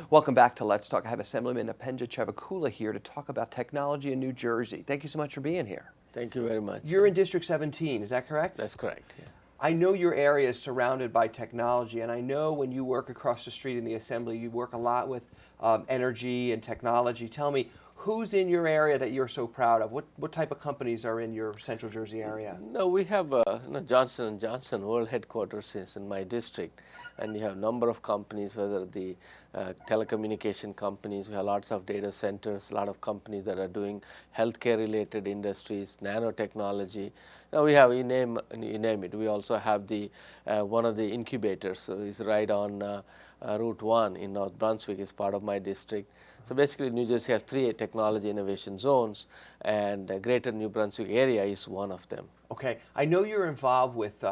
Welcome back to Let's Talk. I have Assemblyman Upendra Chivukula here to talk about technology in New Jersey. Thank you so much for being here. Thank you very much. You're in District 17, is that correct? That's correct. Yeah. I know your area is surrounded by technology, and I know when you work across the street in the Assembly, you work a lot with energy and technology. Tell me, who's in your area that you're so proud of? What type of companies are in your Central Jersey area? No, we have Johnson & Johnson World Headquarters is in my district, and you have a number of companies, whether the telecommunication companies, we have lots of data centers, a lot of companies that are doing healthcare related industries, nanotechnology. Now we have, you name it. We also have the one of the incubators is right on Route 1 in North Brunswick, is part of my district. So basically New Jersey has 3 technology innovation zones, and the greater New Brunswick area is one of them. Okay, I know you're involved with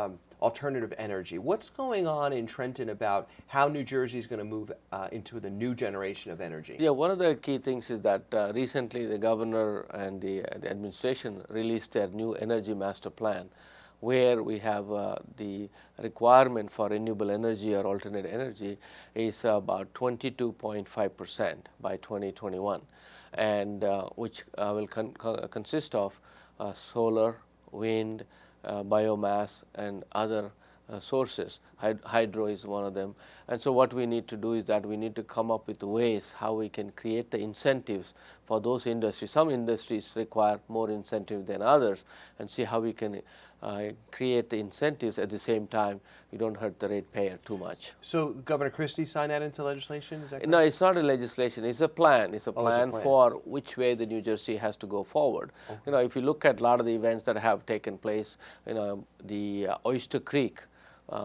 alternative energy. What's going on in Trenton about how New Jersey is going to move into the new generation of energy? Yeah, one of the key things is that recently the governor and the administration released their new energy master plan, where we have the requirement for renewable energy or alternate energy is about 22.5% by 2021, and which will consist of solar, wind, biomass, and other sources. Hydro is one of them. And so what we need to do is that we need to come up with ways how we can create the incentives for those industries. Some industries require more incentive than others, and see how we can create the incentives at the same time. We don't hurt the ratepayer too much. So Governor Christie signed that into legislation? Is that correct? No, it's not a legislation. It's a plan. It's a plan, plan for which way the New Jersey has to go forward. Okay. If you look at a lot of the events that have taken place, the Oyster Creek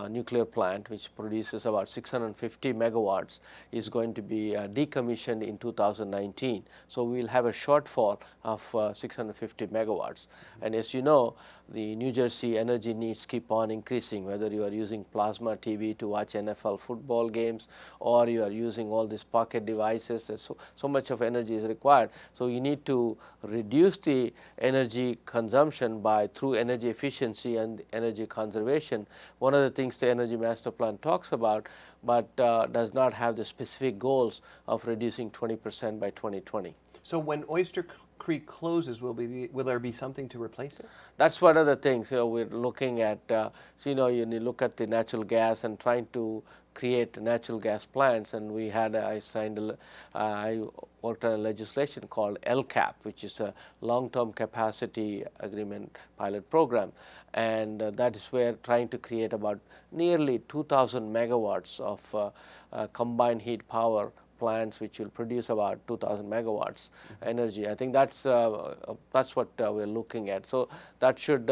nuclear plant, which produces about 650 megawatts, is going to be decommissioned in 2019. So we will have a shortfall of 650 megawatts. And as you know, the New Jersey energy needs keep on increasing, whether you are using plasma TV to watch NFL football games, or you are using all these pocket devices. So much of energy is required. So you need to reduce the energy consumption through energy efficiency and energy conservation. One of the things the Energy Master Plan talks about, but does not have the specific goals of reducing 20% by 2020. So when Oyster Creek closes, will there be something to replace it? That's one of the things we're looking at. You look at the natural gas and trying to create natural gas plants, and I worked on a legislation called LCAP, which is a long-term capacity agreement pilot program, and that is where trying to create about nearly 2,000 megawatts of combined heat power plants, which will produce about 2,000 megawatts energy. I think that's what we're looking at. So that should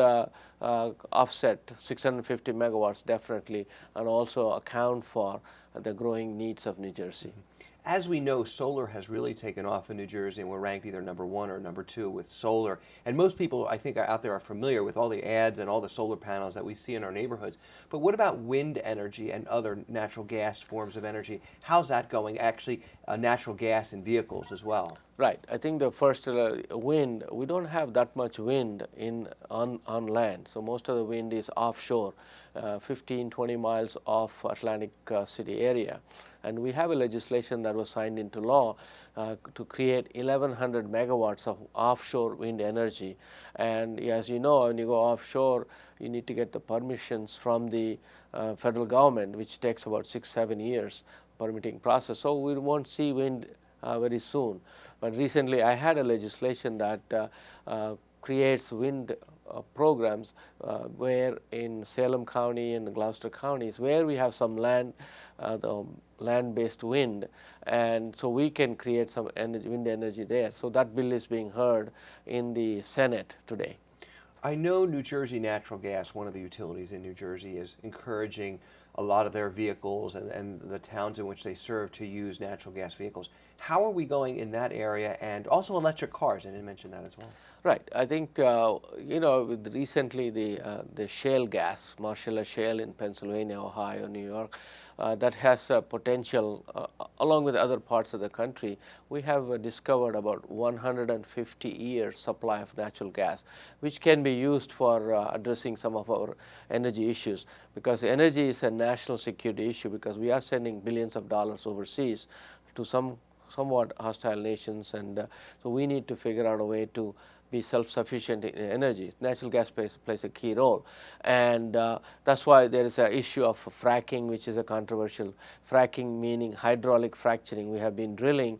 offset 650 megawatts definitely, and also account for the growing needs of New Jersey. As we know, solar has really taken off in New Jersey, and we're ranked either number 1 or number 2 with solar. And most people, I think, out there are familiar with all the ads and all the solar panels that we see in our neighborhoods. But what about wind energy and other natural gas forms of energy? How's that going? Actually, natural gas in vehicles as well. Right. I think the first wind, we don't have that much wind on land. So most of the wind is offshore, 15, 20 miles off Atlantic City area. And we have a legislation that was signed into law to create 1,100 megawatts of offshore wind energy. And as you know, when you go offshore, you need to get the permissions from the federal government, which takes about 6-7 years permitting process. So we won't see wind very soon. But recently I had a legislation that creates wind programs where in Salem County and Gloucester counties, where we have some land-based wind, and so we can create some wind energy there. So that bill is being heard in the Senate today. I know New Jersey Natural Gas, one of the utilities in New Jersey, is encouraging a lot of their vehicles and the towns in which they serve to use natural gas vehicles. How are we going in that area, and also electric cars? I didn't mention that as well. Right. I think, recently the shale gas, Marcellus Shale in Pennsylvania, Ohio, New York, that has potential, along with other parts of the country. We have discovered about 150-year supply of natural gas, which can be used for addressing some of our energy issues, because energy is a national security issue, because we are sending billions of dollars overseas to somewhat hostile nations, and so we need to figure out a way to be self-sufficient in energy. Natural gas plays a key role, and that's why there is an issue of fracking, which is a controversial. Fracking meaning hydraulic fracturing. We have been drilling,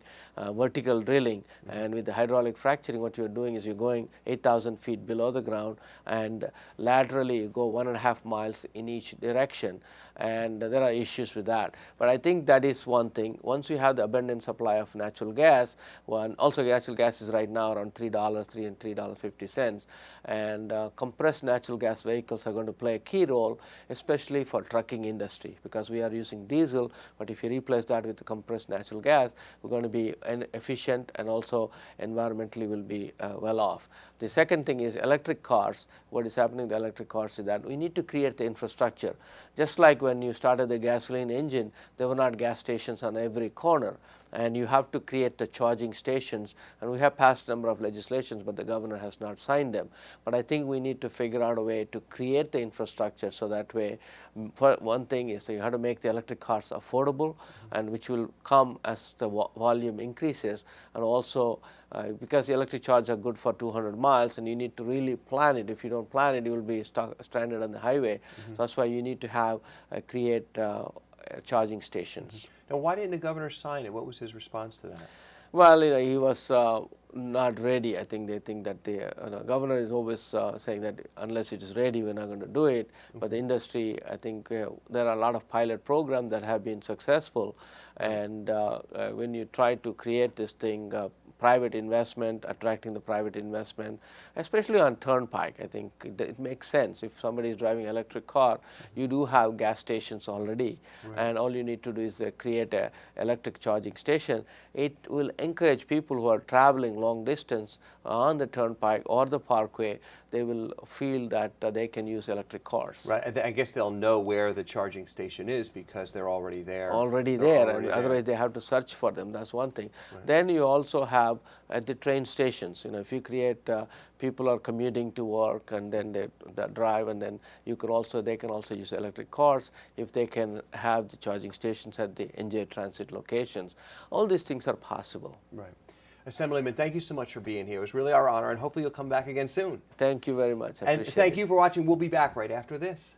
vertical drilling, and with the hydraulic fracturing, what you're doing is you're going 8,000 feet below the ground, and laterally you go 1.5 miles in each direction, and there are issues with that. But I think that is one thing. Once you have the abundant supply of natural gas, also natural gas is right now around $3.50, and compressed natural gas vehicles are going to play a key role, especially for trucking industry, because we are using diesel, but if you replace that with the compressed natural gas, we're going to be efficient, and also environmentally will be well off. The second thing is electric cars. What is happening with electric cars is that we need to create the infrastructure. Just like when you started the gasoline engine, there were not gas stations on every corner, and you have to create the charging stations, and we have passed a number of legislations, but the governor has not signed them. But I think we need to figure out a way to create the infrastructure, so that way, for one thing is that you have to make the electric cars affordable, and which will come as the volume increases, and also because the electric chargers are good for 200 miles, and you need to really plan it. If you don't plan it, you will be stranded on the highway. So that's why you need to have create charging stations. Now, why didn't the governor sign it? What was his response to that? Well, he was not ready. I think they think that the governor is always saying that unless it is ready, we're not going to do it. But the industry, I think there are a lot of pilot programs that have been successful, and when you try to create this thing, private investment, attracting the private investment, especially on turnpike. I think it makes sense. If somebody is driving an electric car, you do have gas stations already, and all you need to do is create an electric charging station. It will encourage people who are traveling long distance on the turnpike or the parkway. They will feel that they can use electric cars. Right. I guess they'll know where the charging station is because they're already there. Otherwise they have to search for them. That's one thing. Right. Then you also have at the train stations. If you create, people are commuting to work, and then they drive, and then they can also use electric cars if they can have the charging stations at the NJ Transit locations. All these things are possible. Right. Assemblyman, thank you so much for being here. It was really our honor, and hopefully you'll come back again soon. Thank you very much. And thank you for watching. We'll be back right after this.